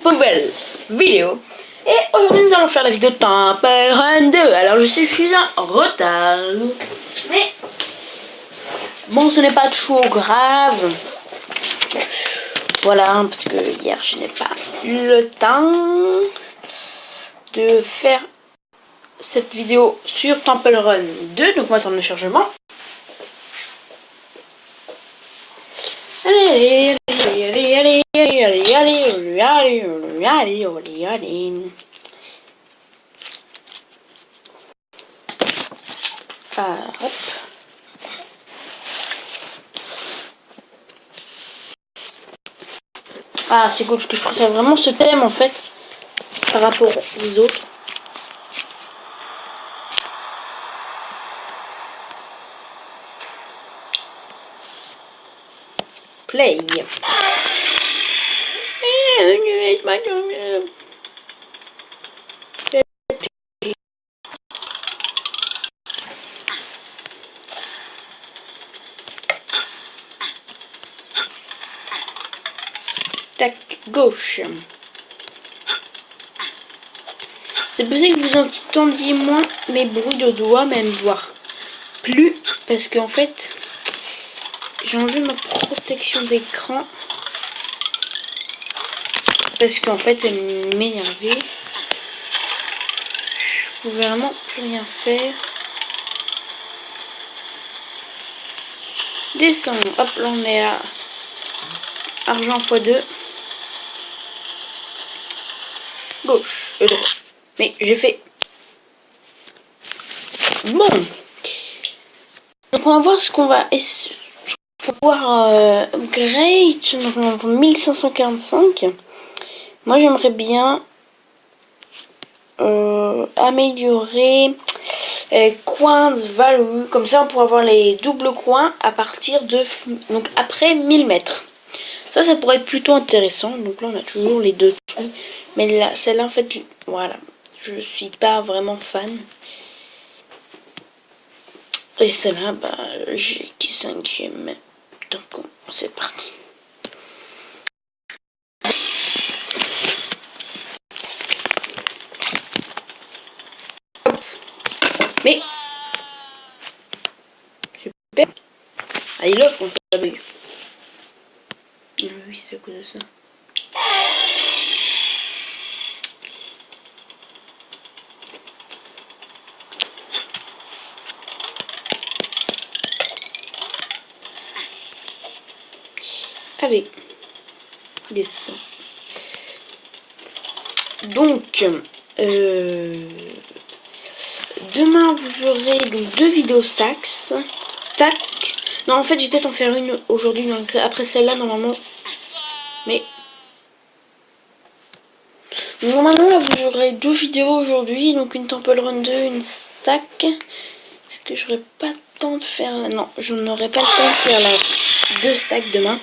Nouvelle vidéo. Et aujourd'hui nous allons faire la vidéo de Temple Run 2. Alors je suis en retard, mais bon, ce n'est pas trop grave. Voilà, parce que hier je n'ai pas eu le temps de faire cette vidéo sur Temple Run 2. Donc moi c'est le chargement. Allez, allez, allez, allez, allez, allez, allez, allez, allez, allez, allez, allez. Ah, hop. Ah, c'est cool parce que je préfère vraiment ce thème en fait par rapport aux autres. Play. Tac, gauche. C'est possible que vous entendiez moins mes bruits de doigts, même voire plus, parce qu'en fait j'ai enlevé ma protection d'écran parce qu'en fait elle m'énervait. Je pouvais vraiment plus rien faire. Descends, hop là on est à argent x2. Gauche, droite. Mais j'ai fait. Bon. Donc on va voir ce qu'on va pouvoir upgrade 1545. Moi j'aimerais bien améliorer coins value. Comme ça on pourra avoir les doubles coins à partir de donc après 1000 mètres. Ça pourrait être plutôt intéressant. Donc là on a toujours les deux trucs. Mais là celle-là en fait voilà. Je suis pas vraiment fan. Et celle-là bah j'ai qui 5ème. Donc c'est parti. Mais super. Allez là, on ça bug. Oui, c'est à cause de ça. Allez, descends. Donc, demain vous aurez donc 2 vidéos stacks. Tac. Non, en fait, j'étais peut-être en faire une aujourd'hui, donc après celle-là, normalement. Mais normalement, là, vous aurez 2 vidéos aujourd'hui, donc une Temple Run 2, une stack. Est-ce que j'aurai pas le temps de faire... Non, je n'aurai pas le temps de faire la 2 stacks demain.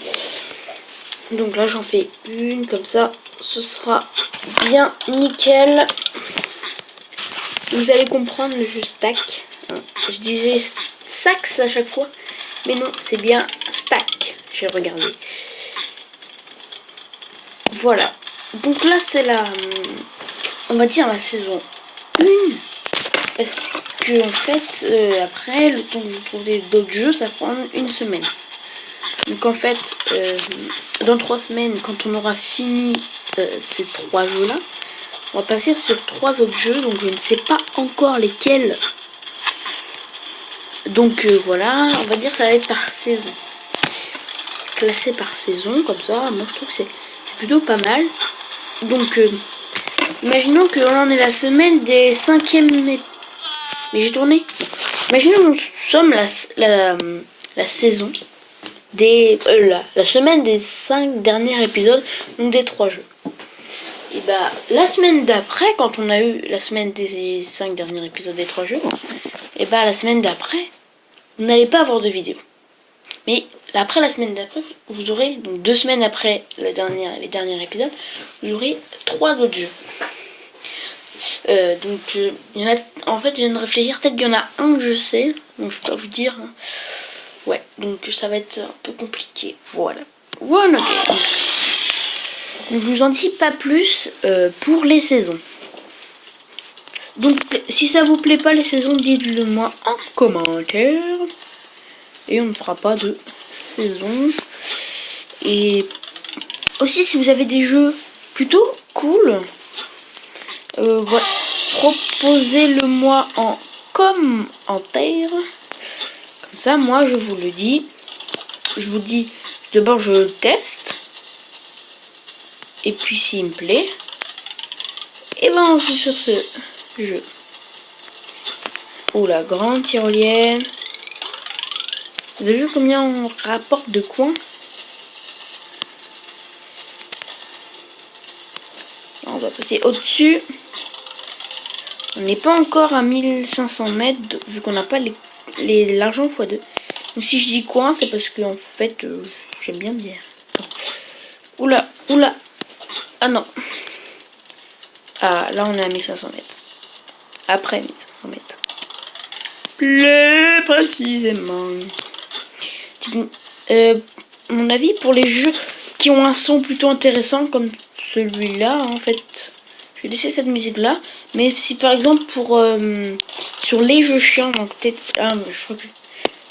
Donc là, j'en fais une, comme ça, ce sera bien nickel. Vous allez comprendre le jeu stack. Je disais sax à chaque fois, mais non, c'est bien stack. J'ai regardé. Voilà. Donc là, c'est la, on va dire la saison 1. Parce que en fait, après, le temps que je trouve d'autres jeux, ça prend une semaine. Donc en fait, dans 3 semaines, quand on aura fini ces 3 jeux-là, on va passer sur 3 autres jeux. Donc je ne sais pas encore lesquels. Donc voilà, on va dire que ça va être par saison. Classé par saison, comme ça, moi je trouve que c'est plutôt pas mal. Donc imaginons que on est la semaine des 5e... Mais j'ai tourné. Imaginons que nous sommes la saison des... la semaine des 5 derniers épisodes, donc des 3 jeux. Et bah la semaine d'après, quand on a eu la semaine des 5 derniers épisodes des 3 jeux, et bah la semaine d'après, vous n'allez pas avoir de vidéo. Mais après la semaine d'après, vous aurez, donc 2 semaines après les derniers épisodes, vous aurez 3 autres jeux. Donc il y en a, en fait je viens de réfléchir, peut-être qu'il y en a un que je sais, donc je peux pas vous dire. Hein. Ouais, donc ça va être un peu compliqué. Voilà. One again. Donc je vous en dis pas plus pour les saisons. Donc si ça vous plaît pas les saisons, dites-le moi en commentaire. Et on ne fera pas de saison. Et aussi si vous avez des jeux plutôt cool, voilà, proposez-le moi en commentaire. Comme ça moi je vous le dis. Je vous dis d'abord je le teste. Et puis s'il me plaît, et ben on joue sur ce jeu. Oh la grande tyrolienne. Vous avez vu combien on rapporte de coins? On va passer au-dessus. On n'est pas encore à 1500 mètres vu qu'on n'a pas l'argent x2. Donc si je dis coin, c'est parce que en fait j'aime bien dire. Oula, oula. Ah non. Ah là on est à 1500 mètres. Après 1500 mètres. Plus précisément. Mon avis pour les jeux qui ont un son plutôt intéressant comme celui-là, en fait, je vais laisser cette musique-là. Mais si par exemple pour sur les jeux chiants, donc peut-être, je crois que,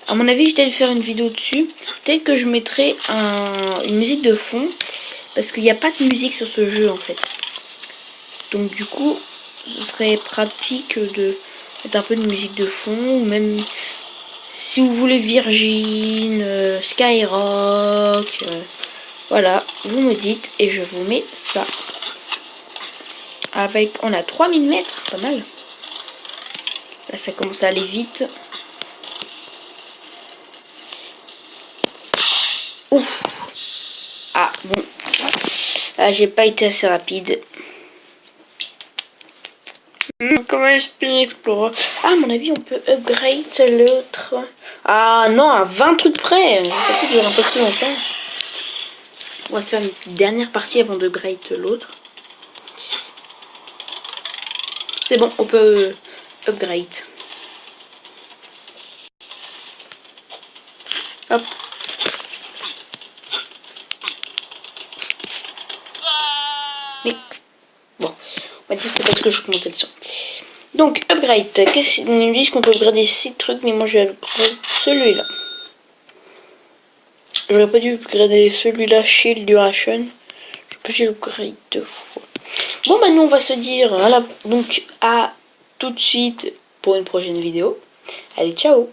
à mon avis, je vais faire une vidéo dessus. Peut-être que je mettrai une musique de fond parce qu'il n'y a pas de musique sur ce jeu en fait. Donc du coup, ce serait pratique de mettre un peu de musique de fond ou même si vous voulez Virgin, Skyrock, voilà, vous me dites et je vous mets ça. Avec, on a 3000 mètres, pas mal. Là, ça commence à aller vite. Ouf. Ah, bon. Ah, j'ai pas été assez rapide. Comment Explorer Explorer. Ah, à mon avis, on peut upgrade l'autre. Ah non, à 20 trucs près. Je pensais qu'il y aurait un peu plus longtemps. On va se faire une dernière partie avant de upgrade l'autre. C'est bon, on peut upgrade. Hop. Mais bon, on va dire que c'est parce que je commentais dessus. Donc, upgrade. Qu'est-ce qu'ils nous disent qu'on peut upgrader 6 trucs, mais moi je vais upgrade celui-là. J'aurais pas dû upgrader celui-là, Shield Duration. Je peux upgrade 2 fois. Bon, maintenant on va se dire donc à tout de suite pour une prochaine vidéo. Allez, ciao!